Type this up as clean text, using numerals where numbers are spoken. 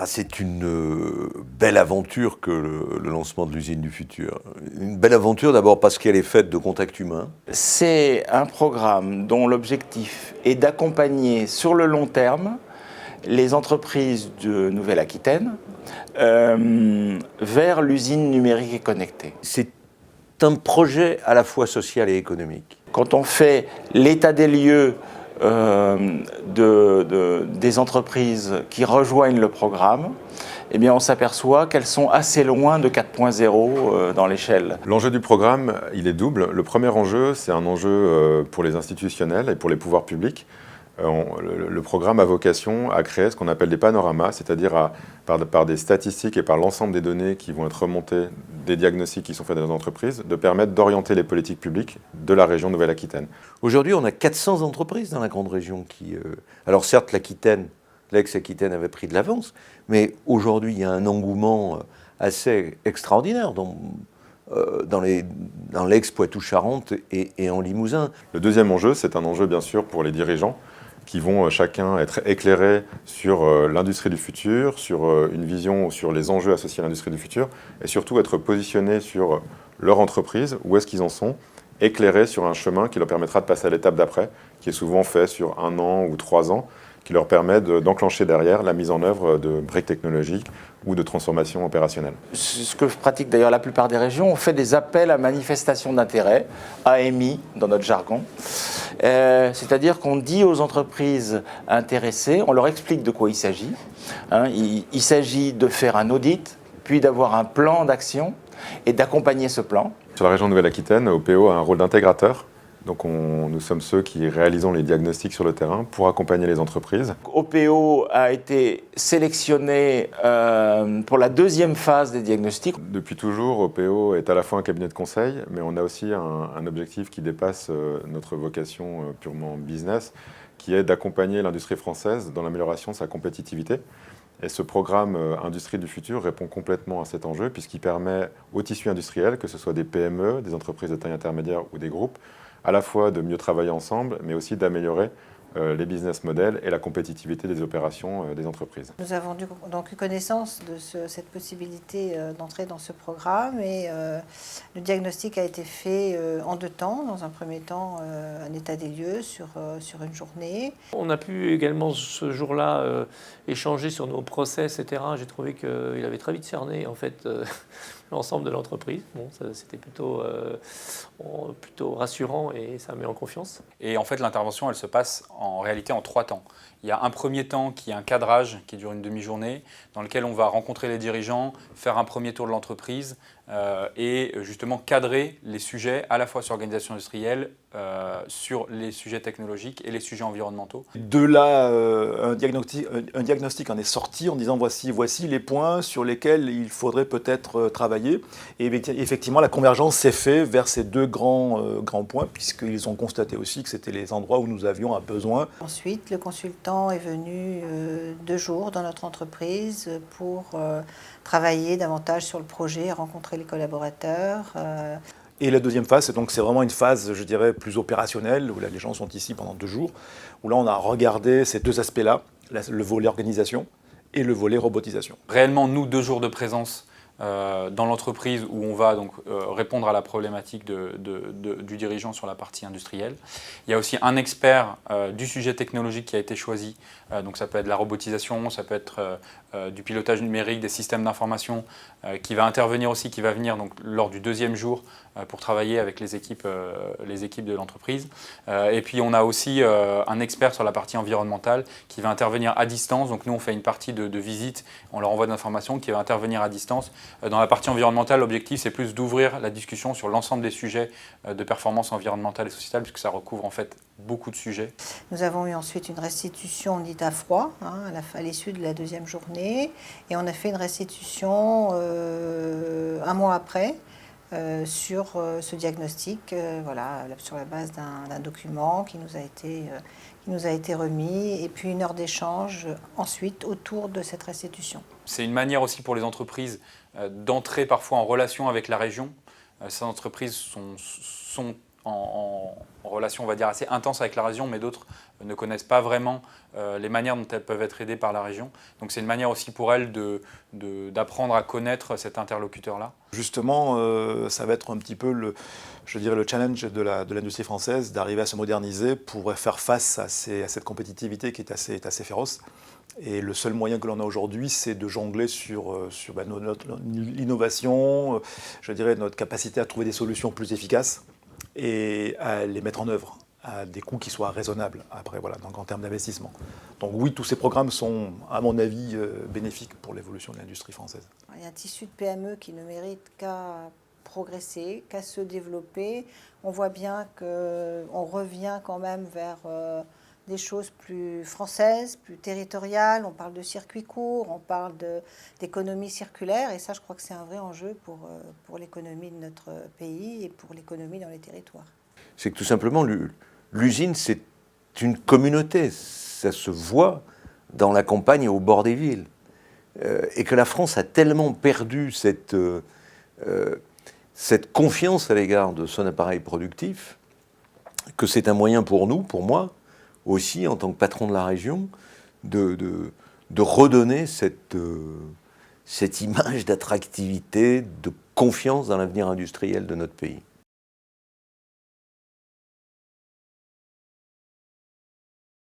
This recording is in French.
C'est une belle aventure que le lancement de l'usine du futur. Une belle aventure d'abord parce qu'elle est faite de contacts humains. C'est un programme dont l'objectif est d'accompagner sur le long terme les entreprises de Nouvelle-Aquitaine vers l'usine numérique et connectée. C'est un projet à la fois social et économique. Quand on fait l'état des lieux des entreprises qui rejoignent le programme, eh bien on s'aperçoit qu'elles sont assez loin de 4.0 dans l'échelle. L'enjeu du programme, il est double. Le premier enjeu, c'est un enjeu pour les institutionnels et pour les pouvoirs publics. Le programme a vocation à créer ce qu'on appelle des panoramas, c'est-à-dire par des statistiques et par l'ensemble des données qui vont être remontées, des diagnostics qui sont faits dans les entreprises, de permettre d'orienter les politiques publiques de la région Nouvelle-Aquitaine. Aujourd'hui, on a 400 entreprises dans la grande région qui... Alors certes, l'ex-Aquitaine avait pris de l'avance, mais aujourd'hui, il y a un engouement assez extraordinaire dans l'ex-Poitou-Charentes et en Limousin. Le deuxième enjeu, c'est un enjeu bien sûr pour les dirigeants qui vont chacun être éclairés sur l'industrie du futur, sur une vision sur les enjeux associés à l'industrie du futur et surtout être positionnés sur leur entreprise, où est-ce qu'ils en sont, éclairés sur un chemin qui leur permettra de passer à l'étape d'après, qui est souvent fait sur 1 an ou 3 ans, qui leur permet d'enclencher derrière la mise en œuvre de briques technologiques ou de transformation opérationnelle. Ce que pratique d'ailleurs la plupart des régions, on fait des appels à manifestation d'intérêt, AMI dans notre jargon. C'est-à-dire qu'on dit aux entreprises intéressées, on leur explique de quoi il s'agit. Il s'agit de faire un audit, puis d'avoir un plan d'action et d'accompagner ce plan. Sur la région Nouvelle-Aquitaine, OPO a un rôle d'intégrateur. Donc nous sommes ceux qui réalisons les diagnostics sur le terrain pour accompagner les entreprises. OPO a été sélectionné pour la deuxième phase des diagnostics. Depuis toujours, OPO est à la fois un cabinet de conseil, mais on a aussi un objectif qui dépasse notre vocation purement business, qui est d'accompagner l'industrie française dans l'amélioration de sa compétitivité. Et ce programme Industrie du futur répond complètement à cet enjeu, puisqu'il permet au tissu industriel, que ce soit des PME, des entreprises de taille intermédiaire ou des groupes, à la fois de mieux travailler ensemble, mais aussi d'améliorer les business models et la compétitivité des opérations des entreprises. Nous avons donc eu connaissance de cette possibilité d'entrer dans ce programme et le diagnostic a été fait en 2 temps. Dans un premier temps, un état des lieux sur une journée. On a pu également ce jour-là échanger sur nos process, etc. J'ai trouvé qu'il avait très vite cerné en fait l'ensemble de l'entreprise. Bon, c'était plutôt rassurant et ça met en confiance. Et en fait, l'intervention, elle se passe en réalité en 3 temps. Il y a un premier temps qui est un cadrage qui dure une demi-journée, dans lequel on va rencontrer les dirigeants, faire un premier tour de l'entreprise et justement cadrer les sujets à la fois sur l'organisation industrielle, sur les sujets technologiques et les sujets environnementaux. De là, un diagnostic en est sorti en disant voici les points sur lesquels il faudrait peut-être travailler. Et effectivement, la convergence s'est faite vers ces 2 grands points, puisqu'ils ont constaté aussi que c'était les endroits où nous avions un besoin. Ensuite, le consultant est venu 2 jours dans notre entreprise pour travailler davantage sur le projet, rencontrer les collaborateurs. Et la deuxième phase, c'est vraiment une phase, je dirais, plus opérationnelle, où là, les gens sont ici pendant 2 jours, où là, on a regardé ces 2 aspects-là, le volet organisation et le volet robotisation. Réellement, nous, 2 jours de présence dans l'entreprise où on va donc répondre à la problématique du dirigeant sur la partie industrielle. Il y a aussi un expert du sujet technologique qui a été choisi, donc ça peut être de la robotisation, ça peut être du pilotage numérique, des systèmes d'information, qui va intervenir aussi, qui va venir donc, lors du 2e jour pour travailler avec les équipes de l'entreprise. Et puis on a aussi un expert sur la partie environnementale qui va intervenir à distance. Donc nous on fait une partie de visite, on leur envoie des informations qui va intervenir à distance. Dans la partie environnementale, l'objectif c'est plus d'ouvrir la discussion sur l'ensemble des sujets de performance environnementale et sociétale, puisque ça recouvre en fait beaucoup de sujets. Nous avons eu ensuite une restitution dite à froid à l'issue de la 2e journée et on a fait une restitution 1 mois après. Sur ce diagnostic, sur la base d'un document qui nous a été remis et puis 1 heure d'échange ensuite autour de cette restitution. C'est une manière aussi pour les entreprises d'entrer parfois en relation avec la région. Ces entreprises sont en relation, on va dire, assez intense avec la région, mais d'autres ne connaissent pas vraiment les manières dont elles peuvent être aidées par la région. Donc c'est une manière aussi pour elles d'apprendre à connaître cet interlocuteur-là. Justement, ça va être un petit peu le challenge de l'industrie française d'arriver à se moderniser pour faire face à cette compétitivité qui est assez féroce. Et le seul moyen que l'on a aujourd'hui, c'est de jongler sur notre innovation, je dirais notre capacité à trouver des solutions plus efficaces et à les mettre en œuvre à des coûts qui soient raisonnables après, voilà, donc en termes d'investissement. Donc oui, tous ces programmes sont, à mon avis, bénéfiques pour l'évolution de l'industrie française. Il y a un tissu de PME qui ne mérite qu'à progresser, qu'à se développer. On voit bien qu'on revient quand même vers des choses plus françaises, plus territoriales. On parle de circuits courts, on parle d'économie circulaire. Et ça, je crois que c'est un vrai enjeu pour l'économie de notre pays et pour l'économie dans les territoires. C'est que tout simplement, l'usine, c'est une communauté. Ça se voit dans la campagne et au bord des villes. Et que la France a tellement perdu cette confiance à l'égard de son appareil productif que c'est un moyen pour nous, pour moi, aussi, en tant que patron de la région, de redonner cette image d'attractivité, de confiance dans l'avenir industriel de notre pays.